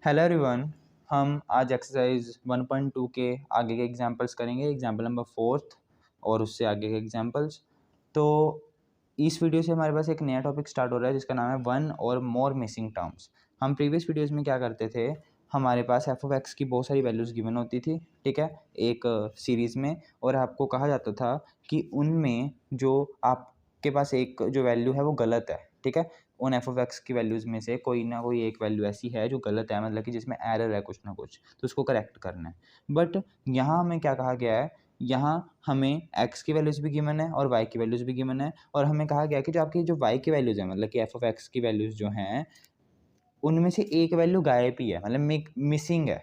Hello everyone. हम आज exercise 1.2 के आगे के एग्जांपल्स करेंगे, एग्जांपल नंबर 4 और उससे आगे के एग्जांपल्स। तो इस वीडियो से हमारे पास एक नया टॉपिक स्टार्ट हो रहा है जिसका नाम है वन और मोर मिसिंग टर्म्स। हम प्रीवियस वीडियोस में क्या करते थे, हमारे पास एफ ऑफ एक्स की बहुत सारी वैल्यूज़ गिवन होती थी, ठीक है, एक सीरीज़ में, और आपको कहा जाता था कि उनमें जो आपके पास एक जो वैल्यू है वो गलत है, ठीक है। उन एफ ऑफ एक्स की वैल्यूज़ में से कोई ना कोई एक वैल्यू ऐसी है जो गलत है, मतलब कि जिसमें एरर है कुछ ना कुछ, तो उसको करेक्ट करना है। बट यहाँ हमें क्या कहा गया है, यहाँ हमें x की वैल्यूज़ भी गिवन है और y की वैल्यूज़ भी गिवन है, और हमें कहा गया कि जो आपकी जो y की वैल्यूज़ हैं, मतलब कि एफ ऑफ एक्स की वैल्यूज़ जो हैं, उनमें से एक वैल्यू गायब ही है, मतलब मिसिंग है,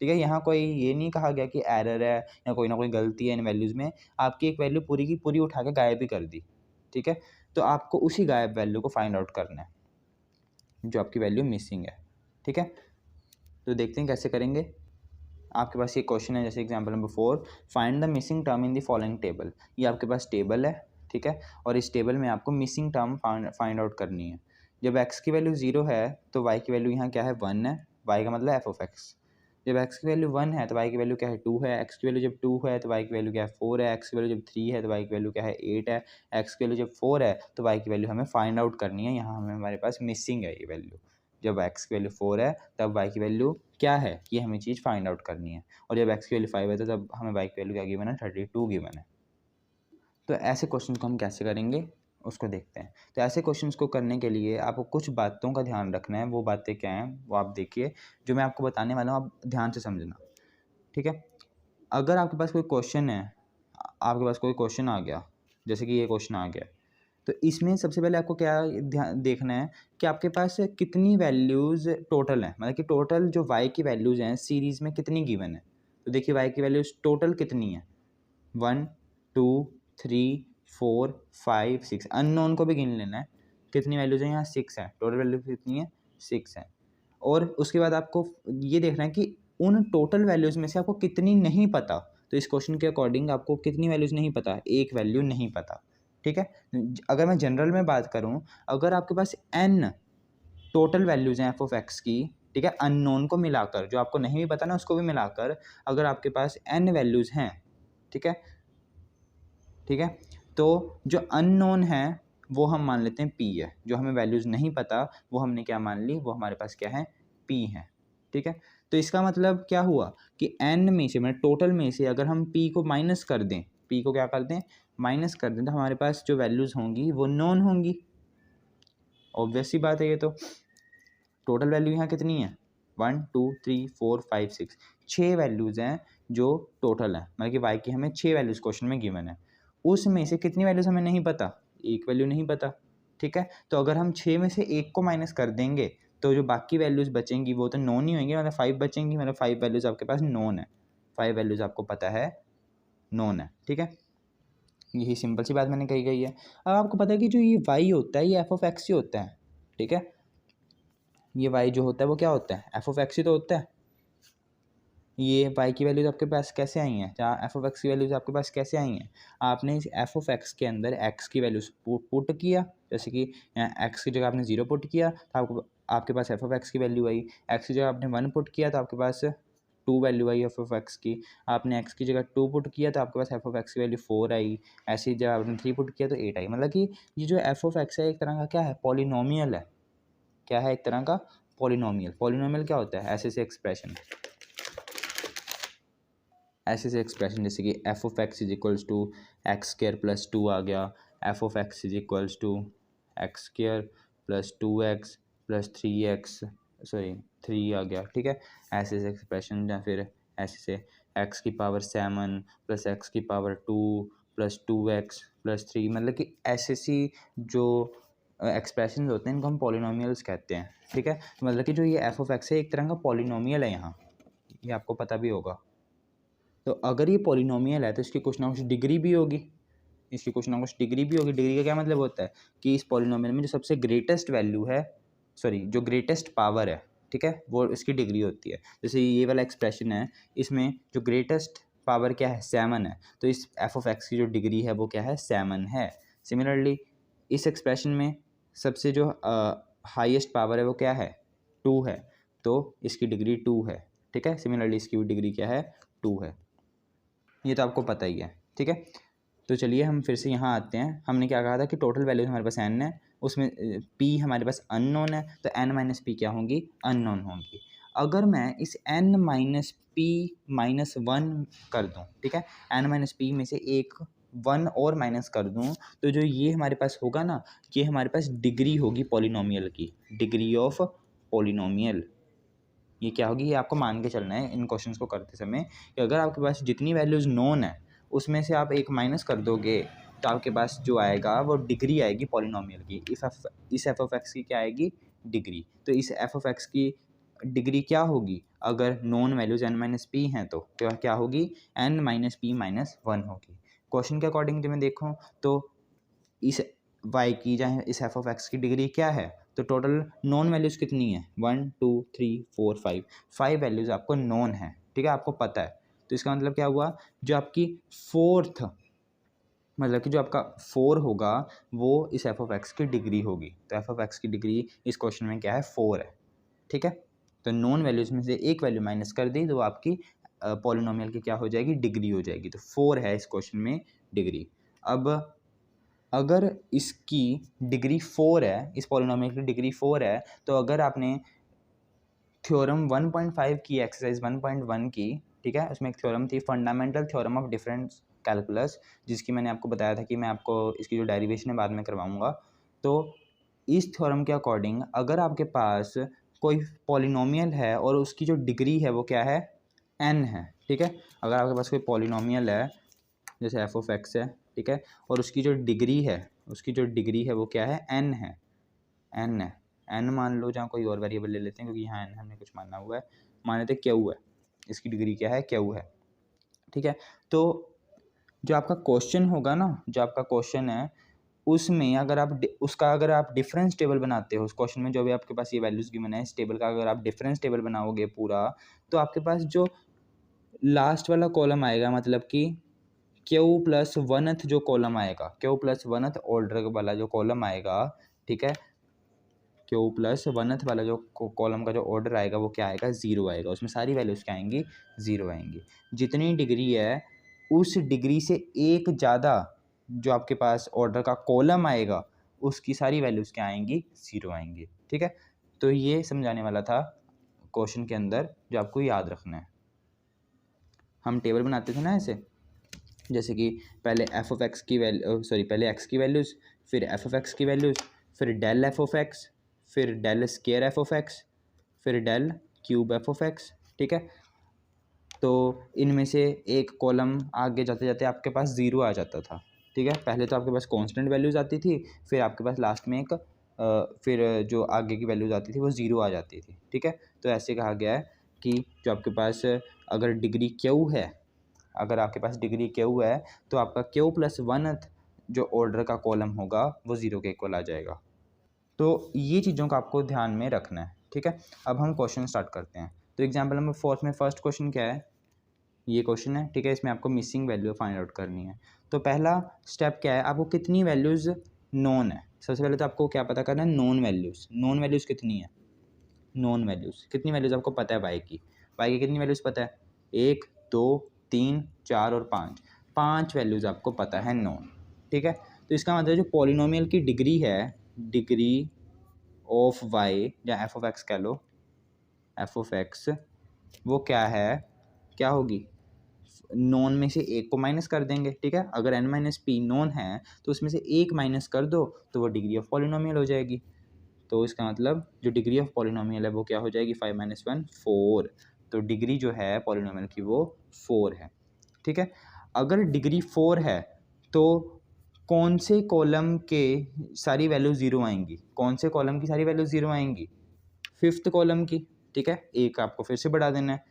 ठीक है। यहाँ कोई ये नहीं कहा गया कि एरर है या कोई ना कोई गलती है इन वैल्यूज़ में, आपकी एक वैल्यू पूरी की पूरी उठा के गायब ही कर दी, ठीक है। तो आपको उसी गायब वैल्यू को फाइंड आउट करना है जो आपकी वैल्यू मिसिंग है, ठीक है। तो देखते हैं कैसे करेंगे। आपके पास ये क्वेश्चन है, जैसे example number 4, find the missing term in the following table. ये आपके पास टेबल है, ठीक है, और इस टेबल में आपको मिसिंग टर्म फाइंड आउट करनी है। जब x की वैल्यू 0 है तो y की वैल्यू यहाँ क्या है, 1 है, y का मतलब एफ ऑफ एक्स। जब x की वैल्यू 1 है तो y की वैल्यू क्या है, 2 है। x की वैल्यू जब 2 है तो y की वैल्यू क्या है, 4 है। x की वैल्यू जब 3 है तो y की वैल्यू क्या है, 8 है। x की वैल्यू जब 4 है तो y की वैल्यू हमें फाइंड आउट करनी है। यहाँ हमें हमारे पास मिसिंग है ये वैल्यू। जब x की वैल्यू 4 है तब y की वैल्यू क्या है, ये हमें चीज़ फाइंड आउट करनी है। और जब x की वैल्यू 5 है तो तब हमें y की वैल्यू क्या गिवन है, 32 गिवन है। तो ऐसे क्वेश्चन को हम कैसे करेंगे उसको देखते हैं। तो ऐसे क्वेश्चंस को करने के लिए आपको कुछ बातों का ध्यान रखना है। वो बातें क्या हैं वो आप देखिए, जो मैं आपको बताने वाला हूँ आप ध्यान से समझना, ठीक है। अगर आपके पास कोई क्वेश्चन है, आपके पास कोई क्वेश्चन आ गया, जैसे कि ये क्वेश्चन आ गया, तो इसमें सबसे पहले आपको क्या ध्यान देखना है कि आपके पास कितनी वैल्यूज़ टोटल हैं, मतलब कि टोटल जो y की वैल्यूज़ हैं सीरीज़ में कितनी गिवन है। तो देखिए y की वैल्यूज़ टोटल कितनी है, 1 2 3 4 5 6, अननोन को भी गिन लेना है। कितनी वैल्यूज़ हैं यहाँ, 6 है, टोटल वैल्यू कितनी है, 6 है। और उसके बाद आपको ये देखना है कि उन टोटल वैल्यूज़ में से आपको कितनी नहीं पता। तो इस क्वेश्चन के अकॉर्डिंग आपको कितनी वैल्यूज़ नहीं पता, एक वैल्यू नहीं पता, ठीक है। अगर मैं जनरल में बात करूँ, अगर आपके पास n टोटल वैल्यूज़ हैं एफ ऑफ एक्स की, ठीक है, अननोन को मिलाकर, जो आपको नहीं भी पता ना उसको भी मिलाकर, अगर आपके पास n वैल्यूज़ हैं, ठीक है, ठीक है, तो जो अननोन है वो हम मान लेते हैं p है। जो हमें वैल्यूज़ नहीं पता वो हमने क्या मान ली, वो हमारे पास क्या है, p है, ठीक है। तो इसका मतलब क्या हुआ कि n में से, मतलब टोटल में से अगर हम p को माइनस कर दें, p को क्या कर दें, माइनस कर दें, तो हमारे पास जो वैल्यूज़ होंगी वो नॉन होंगी। ऑब्वियस सी बात है ये तो। टोटल वैल्यू यहाँ कितनी है, 1 2 3 4 5 6, 6 वैल्यूज़ हैं जो टोटल हैं, मतलब कि y की हमें 6 वैल्यूज़ क्वेश्चन में गिवन है। उसमें से कितनी वैल्यूज़ हमें नहीं पता, एक वैल्यू नहीं पता, ठीक है। तो अगर हम 6 में से एक को माइनस कर देंगे तो जो बाकी वैल्यूज़ बचेंगी वो तो नॉन ही होंगी, मतलब 5 बचेंगी, मतलब 5 वैल्यूज़ आपके पास नॉन है, 5 वैल्यूज़ आपको पता है नॉन है, ठीक है। यही सिंपल सी बात मैंने कही गई है। अब आपको पता है कि जो ये y होता है ये एफ ऑफ एक्स ही होता है, ठीक है। ये y जो होता है वो क्या होता है, एफ ऑफ एक्स ही तो होता है। ये y की वैल्यूज़ आपके पास कैसे आई हैं, जहाँ एफ ऑफ एक्स की वैल्यूज़ आपके पास कैसे आई हैं, आपने इस एफ ऑफ एक्स के अंदर x की वैल्यूज़ पुट किया, जैसे कि यहाँ x की जगह आपने 0 पुट किया तो आपके पास एफ ऑफ एक्स की वैल्यू आई। x की जगह आपने 1 पुट किया तो आपके पास 2 value I F of x की। आपने x की जगह 2 पुट किया तो आपके पास एफ ऑफ एक्स की वैल्यू 4 आई। ऐसी जगह आपने 3 पुट किया तो 8 आई। मतलब कि ये जो एफ ऑफ एक्स है एक तरह का क्या है, पॉलिनोमियल है। क्या है, एक तरह का पॉलिनोमियल। पॉलिनोमियल क्या होता है, ऐसे एक्सप्रेशन, ऐसे एक्सप्रेशन जैसे कि F of X is equals to X square plus 2 आ गया, F of X is equals to X square plus 2x plus 3x, sorry 3 आ गया, ठीक है। ऐसे एक्सप्रेशन, या फिर ऐसे से एक्स की पावर 7 प्लस एक्स की पावर 2 प्लस 2x प्लस 3, मतलब कि ऐसे सी जो एक्सप्रेशन होते हैं इनको हम पॉलिनोमियल्स कहते हैं, ठीक है। मतलब कि जो ये एफ ऑफ एक्स है एक तरह का पॉलिनोमियल है, यहाँ ये आपको पता भी होगा। तो अगर ये पॉलिनोमियल है तो इसकी कुछ ना कुछ डिग्री भी होगी, इसकी कुछ ना कुछ डिग्री भी होगी। डिग्री का क्या मतलब होता है कि इस पॉलिनोमियल में जो सबसे ग्रेटेस्ट वैल्यू है, सॉरी जो ग्रेटेस्ट पावर है, ठीक है, वो इसकी डिग्री होती है। जैसे ये वाला एक्सप्रेशन है, इसमें जो ग्रेटेस्ट पावर क्या है, 7 है, तो इस एफ ऑफ एक्स की जो डिग्री है वो क्या है, 7 है। सिमिलरली इस एक्सप्रेशन में सबसे जो हाईएस्ट पावर है वो क्या है, 2 है, तो इसकी डिग्री 2 है, ठीक है। सिमिलरली इसकी भी डिग्री क्या है, 2 है, ये तो आपको पता ही है, ठीक है। तो चलिए हम फिर से यहाँ आते हैं। हमने क्या कहा था कि टोटल वैल्यूज हमारे पास n है, उसमें p हमारे पास अननोन है, तो n माइनस पी क्या होंगी, अननोन होंगी। अगर मैं इस n माइनस पी माइनस 1 कर दूँ, ठीक है, n माइनस पी में से एक 1 और माइनस कर दूँ, तो जो ये हमारे पास होगा ना, ये हमारे पास डिग्री होगी पॉलिनोमियल की, डिग्री ऑफ पॉलिनोमियल। ये क्या होगी, ये आपको मान के चलना है इन क्वेश्चंस को करते समय कि अगर आपके पास जितनी वैल्यूज़ नोन है उसमें से आप एक माइनस कर दोगे तो आपके पास जो आएगा वो डिग्री आएगी पॉलिनोमियल की। इस एफ ऑफ एक्स की क्या आएगी, डिग्री। तो इस एफ ऑफ एक्स की डिग्री क्या होगी, अगर non values n minus P हैं तो क्या होगी, n माइनस पी माइनस 1 होगी। क्वेश्चन के अकॉर्डिंग जब मैं देखूँ तो इस y की या इस एफ ऑफ एक्स की डिग्री क्या है, तो टोटल नॉन वैल्यूज़ कितनी है, 1 2 3 4 5, 5 वैल्यूज़ आपको नॉन है, ठीक है, आपको पता है। तो इसका मतलब क्या हुआ, जो आपकी फोर्थ, मतलब कि जो आपका 4 होगा वो इस एफ ऑफ एक्स की डिग्री होगी। तो एफ ऑफ एक्स की डिग्री इस क्वेश्चन में क्या है, 4 है, ठीक है। तो नॉन वैल्यूज़ में से एक वैल्यू माइनस कर दी तो आपकी पॉलिनोमियल की क्या हो जाएगी, डिग्री हो जाएगी। तो 4 है इस क्वेश्चन में डिग्री। अब अगर इसकी डिग्री 4 है, इस पॉलिनोमियल की डिग्री 4 है, तो अगर आपने थ्योरम 1.5 की, एक्सरसाइज 1.1 की, ठीक है, उसमें एक थ्योरम थी, fundamental theorem of difference calculus, जिसकी मैंने आपको बताया था कि मैं आपको इसकी जो डेरिवेशन है बाद में करवाऊंगा। तो इस थ्योरम के अकॉर्डिंग अगर आपके पास कोई पॉलिनोमियल है और उसकी जो डिग्री है वो क्या है, n है, ठीक है। अगर आपके पास कोई पॉलिनोमियल है जैसे एफ ऑफ एक्स है, ठीक है, और उसकी जो डिग्री है वो क्या है, n है, n है, n मान लो, जहाँ कोई और वेरिएबल ले लेते हैं क्योंकि यहाँ n हमने कुछ मानना हुआ है, मान लेते क्यू है, इसकी डिग्री क्या है, क्यू है, ठीक है। तो जो आपका क्वेश्चन होगा ना, जो आपका क्वेश्चन है उसमें अगर आप डिफरेंस टेबल बनाते हो, उस क्वेश्चन में जो भी आपके पास ये वैल्यूज़ गिवन है, इस टेबल का अगर आप डिफरेंस टेबल बनाओगे पूरा, तो आपके पास जो लास्ट वाला कॉलम आएगा, मतलब कि क्यू प्लस वनथ जो कॉलम आएगा, क्यू प्लस वनथ ऑर्डर वाला जो कॉलम आएगा, ठीक है, क्यू प्लस वनथ वाला जो कॉलम का जो ऑर्डर आएगा वो क्या आएगा, 0 आएगा। उसमें सारी वैल्यूज़ क्या आएंगी, 0 आएंगी। जितनी डिग्री है उस डिग्री से एक ज़्यादा जो आपके पास ऑर्डर का कॉलम आएगा उसकी सारी वैल्यूज़ क्या आएंगी, 0 आएंगी, ठीक है। तो ये समझाने वाला था क्वेश्चन के अंदर, जो आपको याद रखना है। हम टेबल बनाते थे ना ऐसे, जैसे कि पहले एफ ऑफ एक्स की पहले एक्स की वैल्यूज़, फिर एफ ऑफ एक्स की वैल्यूज़, फिर डेल एफ ऑफ एक्स, फिर del square f of x, फिर del cube f of x, ठीक है। तो इनमें से एक कॉलम आगे जाते जाते आपके पास 0 आ जाता था, ठीक है। पहले तो आपके पास कांस्टेंट वैल्यूज़ आती थी, फिर आपके पास लास्ट में एक फिर जो आगे की वैल्यूज़ आती थी वो 0 आ जाती थी, ठीक है। तो ऐसे कहा गया है कि जो आपके पास अगर डिग्री क्यू है, अगर आपके पास डिग्री क्यू है तो आपका क्यू प्लस वनथ जो ऑर्डर का कॉलम होगा वो 0 के इक्वल आ जाएगा। तो ये चीज़ों का आपको ध्यान में रखना है, ठीक है। अब हम क्वेश्चन स्टार्ट करते हैं। तो एग्जाम्पल नंबर 4 में फर्स्ट क्वेश्चन क्या है, ये क्वेश्चन है, ठीक है। इसमें आपको मिसिंग वैल्यू फाइंड आउट करनी है। तो पहला स्टेप क्या है, आपको कितनी वैल्यूज़ नोन है। सबसे पहले तो आपको क्या पता करना है, नोन वैल्यूज़ कितनी है, कितनी वैल्यूज़ आपको पता है वाई की कितनी वैल्यूज़ पता है, 1 2 3 4 और 5 वैल्यूज़ आपको पता है नोन, ठीक है। तो इसका मतलब जो पॉलिनोमियल की डिग्री है, डिग्री ऑफ वाई या एफ ऑफ एक्स कह लो, एफ ऑफ एक्स वो क्या है, क्या होगी, नॉन में से एक को माइनस कर देंगे, ठीक है। अगर n माइनस पी नॉन है तो उसमें से एक माइनस कर दो तो वो डिग्री ऑफ पॉलिनोमियल हो जाएगी। तो इसका मतलब जो डिग्री ऑफ पॉलिनोमियल है वो क्या हो जाएगी, 5 माइनस 1 4। तो डिग्री जो है पॉलिनोमियल की वो 4 है, ठीक है। अगर डिग्री 4 है तो कौन से कॉलम के सारी वैल्यू 0 आएंगी, कौन से कॉलम की सारी वैल्यू 0 आएंगी, फिफ्थ कॉलम की, ठीक है। एक आपको फिर से बढ़ा देना है,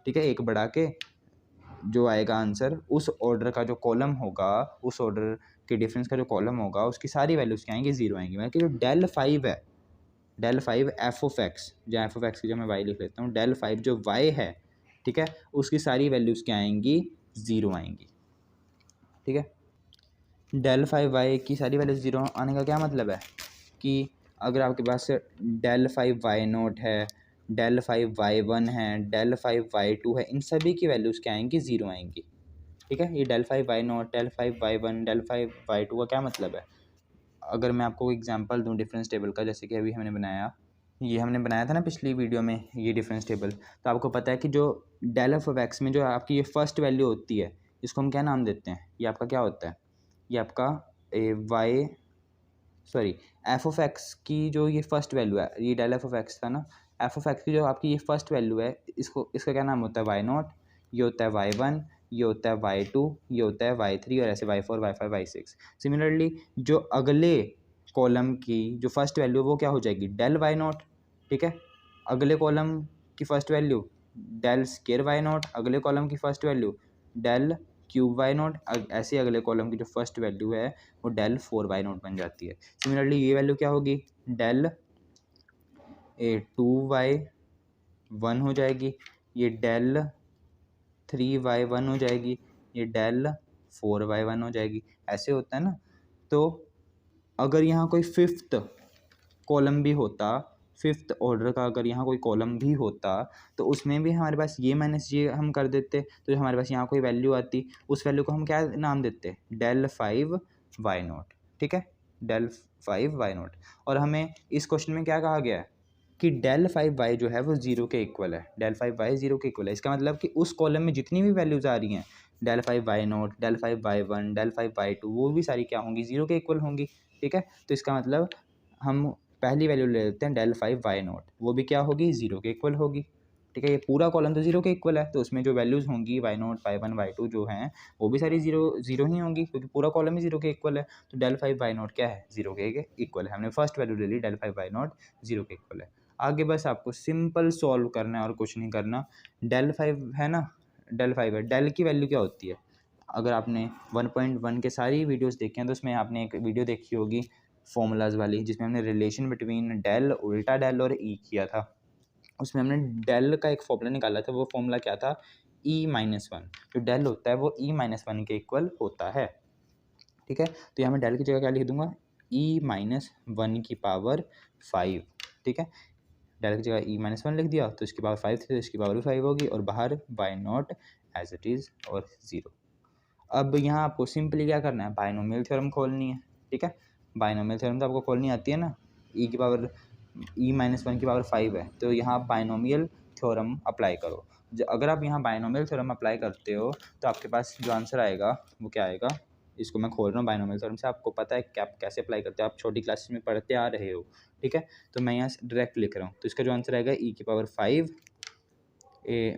ठीक है, एक बढ़ा के जो आएगा आंसर, उस ऑर्डर का जो कॉलम होगा, उस ऑर्डर के डिफरेंस का जो कॉलम होगा उसकी सारी वैल्यूज़ क्या आएंगी, 0 आएंगी। मतलब कि जो डेल 5 है, डेल 5 एफ ऑफ एक्स, जो एफ ऑफ एक्स की जो मैं वाई लिख लेता हूँ, डेल 5 जो वाई है, ठीक है, उसकी सारी वैल्यूज़ क्या आएंगी, 0 आएंगी, ठीक है। डेल 5 वाई की सारी वैल्यूज़ 0 आने का क्या मतलब है कि अगर आपके पास डेल 5 वाई नोट है, डेल 5y1 है, डेल 5y2 है, इन सभी की वैल्यूज़ क्या आएंगी, 0 आएंगी। ठीक है, ये del 5y0, del 5y1, del 5y2 का क्या मतलब है। अगर मैं आपको एग्जांपल दूं डिफरेंस टेबल का, जैसे कि अभी हमने बनाया था ना पिछली वीडियो में ये डिफरेंस टेबल, तो आपको पता है कि जो डेल एफ ऑफ एक्स में जो आपकी ये फर्स्ट वैल्यू होती है, इसको हम क्या नाम देते हैं, ये आपका क्या होता है, ये आपका एफ ऑफ एक्स की जो ये फर्स्ट वैल्यू है, ये डेल एफ ऑफ एक्स था ना, एफ ऑफ एक्स की जो आपकी ये फर्स्ट वैल्यू है, इसका क्या नाम होता है, वाई नॉट, ये होता है y1, ये होता है y2, ये होता है y3, और ऐसे y4, y5, y6। सिमिलरली जो अगले कॉलम की जो फर्स्ट वैल्यू वो क्या हो जाएगी, डेल वाई नॉट। ठीक है, अगले कॉलम की first value del square Y naught, अगले कॉलम की first value del cube Y naught, ऐसे अगले कॉलम की जो फर्स्ट वैल्यू है वो डेल 4y0 बन जाती है। सिमिलरली ये वैल्यू क्या होगी, डेल 2y1 हो जाएगी, ये डेल 3y1 हो जाएगी, ये डेल 4y1 हो जाएगी। ऐसे होता है ना। तो अगर यहाँ कोई फिफ्थ कॉलम भी होता, फिफ्थ ऑर्डर का अगर यहाँ कोई कॉलम भी होता, तो उसमें भी हमारे पास ये माइनस ये हम कर देते, तो जो हमारे पास यहाँ कोई वैल्यू आती, उस वैल्यू को हम क्या नाम देते, डेल 5y0। ठीक है, डेल 5y0। और हमें इस क्वेश्चन में क्या कहा गया है कि डेल 5y जो है वो 0 के इक्वल है, डेल 5y 0 के इक्वल है। इसका मतलब कि उस कॉलम में जितनी भी वैल्यूज़ आ रही हैं, del 5y0, del 5y1, del 5y2, वो भी सारी क्या होंगी, 0 के इक्वल होंगी। ठीक है, तो इसका मतलब हम पहली वैल्यू ले लेते हैं डेल 5y0, वो भी क्या होगी, 0 के इक्वल होगी। ठीक है, ये पूरा कॉलम तो 0 के इक्वल है, तो उसमें जो वैल्यूज़ होंगी y0, y1, y2 जो हैं वो भी सारी 0 ही होंगी, क्योंकि पूरा कॉलम ही 0 के इक्वल है। तो डेल 5y0 क्या है, 0 के इक्वल है। हमने फर्स्ट वैल्यू ले ली, डेल 5y0 0 के इक्वल है। आगे बस आपको सिंपल सॉल्व करना है और कुछ नहीं करना। डेल 5 है ना, डेल 5 है, डेल की वैल्यू क्या होती है, अगर आपने 1.1 के सारी वीडियोस देखे हैं तो उसमें आपने एक वीडियो देखी होगी फॉर्मूलाज वाली, जिसमें हमने रिलेशन बिटवीन डेल, उल्टा डेल और ई किया था। उसमें हमने डेल का एक फॉर्मूला निकाला था, वो फॉर्मूला क्या था, e-1। जो डेल होता है वो e-1 के इक्वल होता है। ठीक है, तो यहाँ मैं डेल की जगह क्या लिख दूंगा, e-1 की पावर 5। ठीक है, डेल की जगह e-1 लिख दिया, तो इसकी पावर 5 थी, तो इसकी पावर भी 5 होगी, और बाहर y0 एज इट इज़ और 0। अब यहाँ आपको सिंपली क्या करना है, बाइनोमियल थ्योरम खोलनी है। ठीक है, बाइनोमियल थ्योरम तो आपको खोलनी आती है ना, e-1 की पावर 5 है, तो यहाँ आप बाइनोमियल थ्योरम अप्लाई करो। अगर आप यहाँ बाइनोमियल थ्योरम अप्लाई करते हो तो आपके पास जो आंसर आएगा वो क्या आएगा, इसको मैं खोल रहा हूँ बाइनोमियल थ्योरम से, आपको पता है कि आप कैसे अप्लाई करते हो, आप छोटी क्लासेस में पढ़ते आ रहे हो। ठीक है, तो मैं यहाँ डायरेक्ट लिख रहा हूँ, तो इसका जो आंसर आएगा e⁻5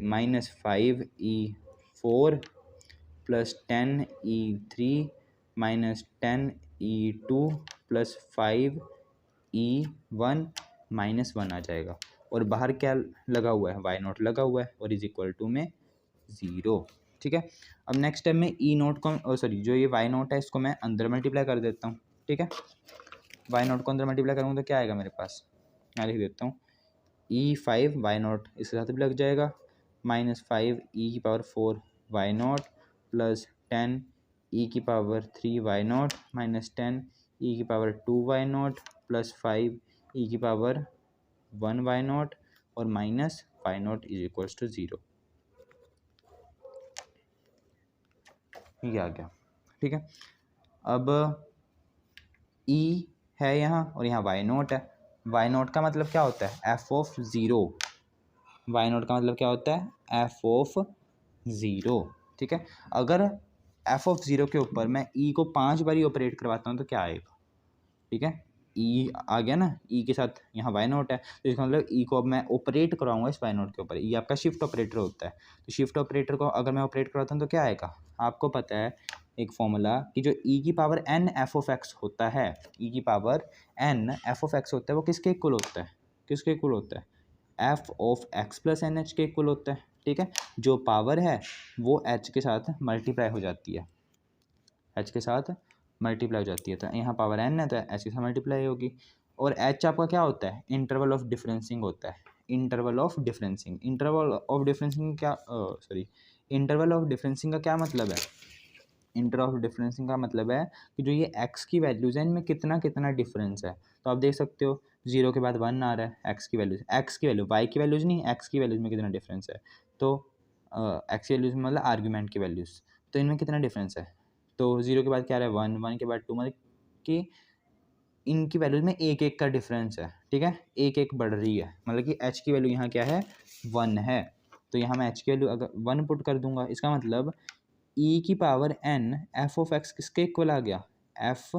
-5e4 plus 10e3 minus 10e2 plus 5e1 -1 आ जाएगा। और बाहर क्या लगा हुआ है, y0 लगा हुआ है, और इज इक्वल टू में 0। ठीक है, अब नेक्स्ट टाइम में e0 को जो ये y0 है इसको मैं अंदर मल्टीप्लाई कर देता हूँ। ठीक है, y0 को अंदर मल्टीप्लाई करूँगा तो क्या आएगा मेरे पास, मैं लिख देता हूँ e5 y0 इसके साथ भी लग जाएगा, -5e⁴ y0 plus 10e⁻3 y0 minus 10e⁻2 y0 plus 5e⁻1 y0 और minus y0 is equals to 0। ये आ गया। ठीक है, अब e है यहाँ और यहाँ y0 है। y0 का मतलब क्या होता है, f(0). y0 का मतलब क्या होता है, f(0). ठीक है, अगर f(0) के ऊपर मैं e को 5 बार ऑपरेट करवाता हूँ तो क्या आएगा। ठीक है, e आ गया ना, e के साथ यहाँ y0 है, तो इसका मतलब e को अब मैं ऑपरेट कराऊंगा इस y0 के ऊपर। e आपका शिफ्ट ऑपरेटर होता है, तो शिफ्ट ऑपरेटर को अगर मैं ऑपरेट कराता हूँ तो क्या आएगा, आपको पता है एक फॉर्मूला कि जो e की पावर n f(x) होता है, e की पावर n f(x) होता है, वो किसके इक्वल होता है, किसके इक्वल होता है, f(x) प्लस nh के इक्वल होता है। ठीक है, जो पावर है वो h के साथ मल्टीप्लाई हो जाती है, h के साथ मल्टीप्लाई हो जाती है, तो यहाँ पावर n है तो h के साथ मल्टीप्लाई होगी। और h आपका क्या होता है, इंटरवल ऑफ डिफरेंसिंग होता है, इंटरवल ऑफ डिफरेंसिंग। इंटरवल ऑफ डिफरेंसिंग क्या इंटरवल ऑफ डिफरेंसिंग का क्या मतलब है, इंटर ऑफ डिफरेंसिंग का मतलब है कि जो ये x की वैल्यूज़ हैं इनमें कितना कितना डिफरेंस है। तो आप देख सकते हो 0 के बाद 1 आ रहा है x की वैल्यूज़, y की वैल्यूज़ नहीं, x की वैल्यूज़ में कितना डिफरेंस है। तो x की वैल्यूज़ मतलब आर्ग्यूमेंट की वैल्यूज़, तो इनमें कितना डिफरेंस है। तो 0 के बाद क्या आ रहा है 1, 1 के बाद 2, मतलब कि इनकी वैल्यूज़ में एक एक का डिफरेंस है, ठीक है, एक एक बढ़ रही है, मतलब कि h की वैल्यू यहाँ क्या है 1 है। तो यहाँ मैं h की वैल्यू अगर 1 पुट कर दूंगा, इसका मतलब e की power n F of x किसके इक्वल आ गया, एफ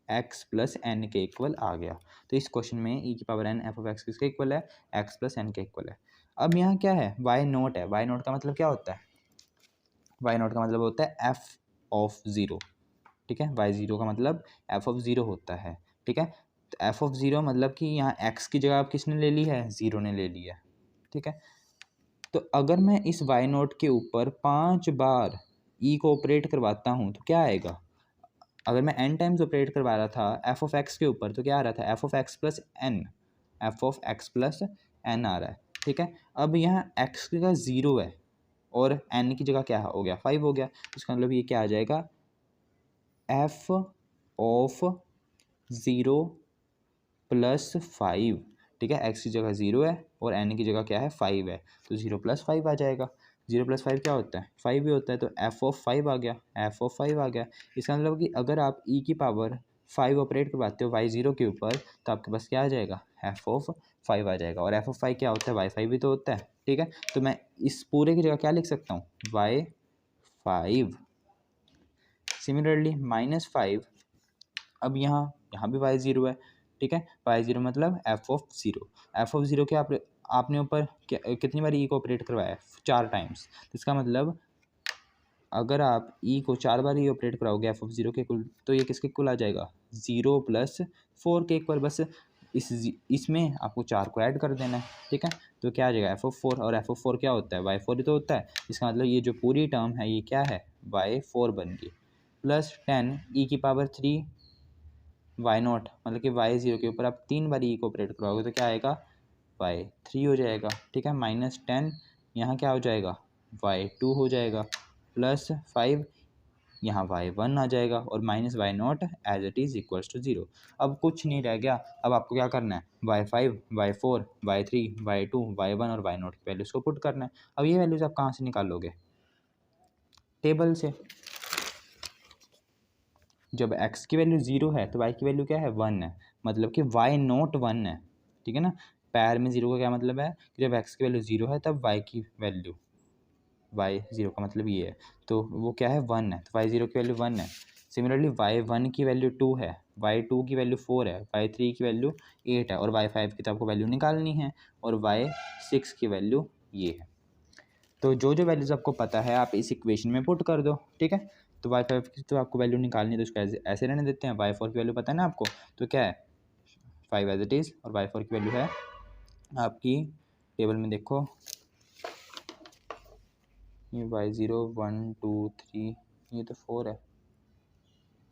एक्स प्लस एन के इक्वल आ गया। तो इस क्वेश्चन में e की power n F of x किसके इक्वल है, x प्लस एन के इक्वल है। अब यहाँ क्या है वाई नोट है, वाई नोट का मतलब क्या होता है, वाई नोट का मतलब होता है एफ ऑफ ज़ीरो, ठीक है, वाई ज़ीरो का मतलब एफ ऑफ ज़ीरो होता है, ठीक है। तो एफ ऑफ ज़ीरो मतलब कि यहाँ एक्स की जगह आप किसने ले ली है, ज़ीरो ने ले ली है, ठीक है। तो अगर मैं इस वाई नोट के ऊपर 5 बार ई को ऑपरेट करवाता हूँ तो क्या आएगा, अगर मैं n टाइम्स ऑपरेट करवा रहा था एफ ऑफ एक्स के ऊपर तो क्या आ रहा था, f of x plus n, f of x plus n आ रहा है, ठीक है। अब यहाँ x का 0 है और n की जगह क्या हो गया 5 हो गया, तो इसका मतलब ये क्या आ जाएगा, एफ ऑफ ज़ीरो प्लस 5, ठीक है, x की जगह 0 है और n की जगह क्या है 5 है, तो 0 प्लस 5 आ जाएगा। 0 प्लस 5 क्या होता है 5 ही होता है, तो एफ ऑफ 5 आ गया, एफ ऑफ 5 आ गया। इसका मतलब कि अगर आप e की पावर 5 ऑपरेट करवाते हो y0 के ऊपर तो आपके पास क्या आ जाएगा, एफ ऑफ 5 आ जाएगा। और एफ ऑफ 5 क्या होता है, y5 भी तो होता है, ठीक है। तो मैं इस पूरे की जगह क्या लिख सकता हूँ, y5। सिमिलरली -5, अब यहाँ भी y0 है, ठीक है, y0 मतलब F of zero, F of zero के आपने ऊपर कितनी बार ई को ऑपरेट करवाया है, 4 टाइम्स। तो इसका मतलब अगर आप ई को 4 बार ई ऑपरेट कराओगे एफ ऑफ ज़ीरो के इक्वल, तो ये किसके इक्वल आ जाएगा, 0 प्लस 4 के इक्वल। बस इसमें आपको 4 को ऐड कर देना है, ठीक है। तो क्या आ जाएगा एफ ऑफ 4, और एफ ऑफ 4 क्या होता है, y4 ही तो होता है। इसका मतलब ये जो पूरी टर्म है ये क्या है, y4 बन गई, प्लस 10 ई की पावर 3 वाई नॉट, मतलब कि y0 के ऊपर आप 3 बार ई को ऑपरेट करवाओगे तो क्या आएगा, y3 हो जाएगा, ठीक है। -10 यहाँ क्या हो जाएगा, y2 हो जाएगा, प्लस 5 यहाँ y1 आ जाएगा, और minus Y naught as it is equals to 0। अब कुछ नहीं रह गया, अब आपको क्या करना है, y5 y4 y3 y2 y1 और y नॉट की वैल्यूज़ को पुट करना है। अब ये वैल्यूज़ आप कहाँ से निकालोगे, टेबल से। जब x की वैल्यू 0 है तो y की वैल्यू क्या है 1 है, मतलब कि y नॉट 1 है, ठीक है ना। पैर में 0 का क्या मतलब है कि जब x की वैल्यू 0 है तब y की वैल्यू, y0 का मतलब ये है, तो वो क्या है 1 है, तो y0 की वैल्यू 1 है। सिमिलरली y1 की वैल्यू 2 है, y2 की वैल्यू 4 है, y3 की वैल्यू 8 है, और y5 की तो आपको वैल्यू निकालनी है, और y6 की वैल्यू ये है। तो जो जो वैल्यूज़ आपको पता है आप इस इक्वेशन में पुट कर दो, ठीक है। तो y5 की तो आपको वैल्यू निकालनी है, तो इसको ऐसे रहने देते हैं। y4 की वैल्यू पता है ना आपको, तो क्या है 5 एज इट इज़, और y4 की वैल्यू है आपकी, टेबल में देखो ये y0 1 2 3, ये तो 4 है,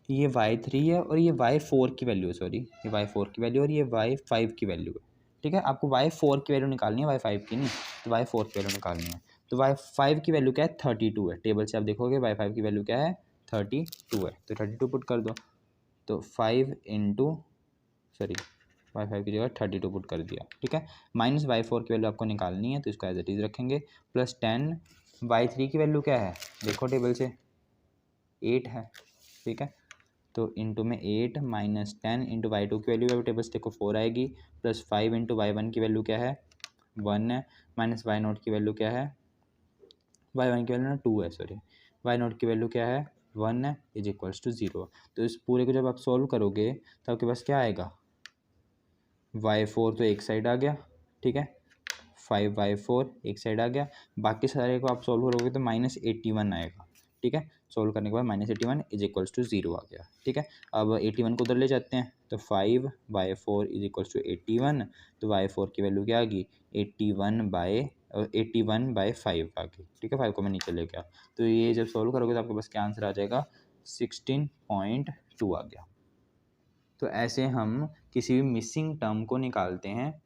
ये y3 है, और ये y4 की वैल्यू है, सॉरी ये y4 की वैल्यू और ये y5 की वैल्यू है, ठीक है। आपको y4 की वैल्यू निकालनी है, y5 की नहीं, तो y4 की वैल्यू निकालनी है। तो y5 की वैल्यू क्या है 32 है, टेबल से आप देखोगे y5 की वैल्यू क्या है 32 है, तो 32 पुट कर दो, तो 5 इंटू सॉरी y5 की जगह 32 पुट कर दिया, ठीक है। माइनस y4 की वैल्यू आपको निकालनी है, तो इसको एज इट इज़ रखेंगे, प्लस 10 y3 की वैल्यू क्या है देखो टेबल से 8 है, ठीक है। तो इंटू में 8 माइनस 10 इंटू y2 की वैल्यू टेबल से देखो 4 आएगी, प्लस 5 इंटू y1 की वैल्यू क्या है 1 है, माइनस y नोट की वैल्यू क्या है, y1 की वैल्यू ना 2 है, सॉरी y नोट की वैल्यू क्या है 1 है, इज इक्वल्स टू 0। तो इस पूरे को जब आप सॉल्व करोगे तो आपके पास क्या आएगा, y4 तो एक साइड आ गया, ठीक है, 5y4 एक साइड आ गया, बाकी सारे को आप सॉल्व करोगे तो -81 आएगा, ठीक है। सॉल्व करने के बाद -81 इज इक्वल्स टू 0 आ गया, ठीक है। अब 81 को उधर ले जाते हैं, तो 5y4 इज इक्वल्स टू 81, तो y4 की वैल्यू क्या आ गई 81/5 आ गई, ठीक है। 5 को मैं नीचे ले गया, तो ये जब सॉल्व करोगे तो आपके पास क्या आंसर आ जाएगा 16.2 आ गया। तो ऐसे हम किसी भी मिसिंग टर्म को निकालते हैं।